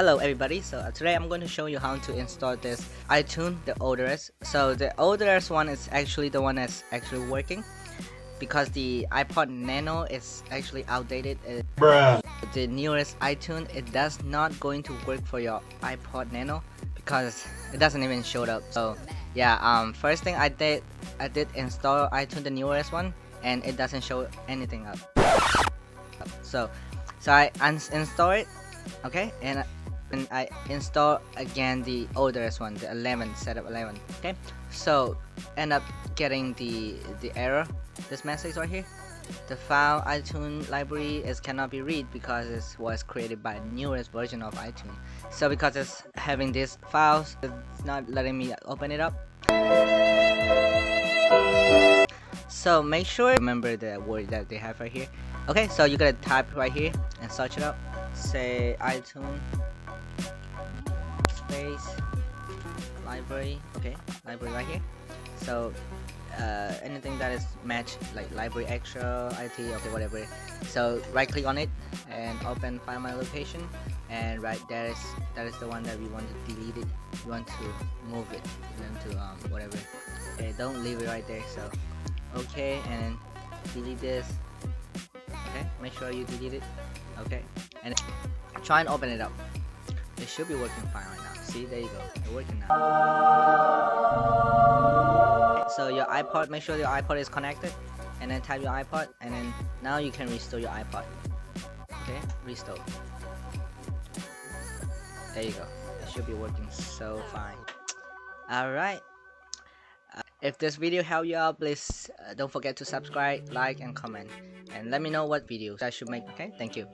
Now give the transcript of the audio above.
Hello everybody, so today I'm going to show you how to install this iTunes, the oldest. So the oldest one is actually the one that's actually working because the iPod nano is actually outdated. Bruh. The newest iTunes, it does not going to work for your iPod nano because it doesn't even show up. So yeah, first thing I did install iTunes, the newest one, and it doesn't show anything up. So I uninstall it, okay, and I install again the oldest one, the 11, setup 11. Okay, so end up getting the error, this message right here. The file iTunes library cannot be read because it was created by newest version of iTunes. So because it's having these files, it's not letting me open it up. So make sure remember the word that they have right here. Okay, so you gotta type right here and search it up. Say iTunes space library. Okay, library right here. So anything that is matched, like library extra, IT, okay, whatever. So right click on it and open find my location, and right that is the one that we want to delete it. We want to move it into whatever. Okay, don't leave it right there. So okay, and delete this. Okay, make sure you delete it. Okay, and try and open it up. It should be working fine right now. See, there you go, it's working now. So your iPod, make sure your iPod is connected, and then type your iPod, and then now you can restore your iPod. Okay, restore. There you go, it should be working so fine. Alright, if this video helped you out, please don't forget to subscribe, like, and comment, and let me know what videos I should make. Okay, thank you.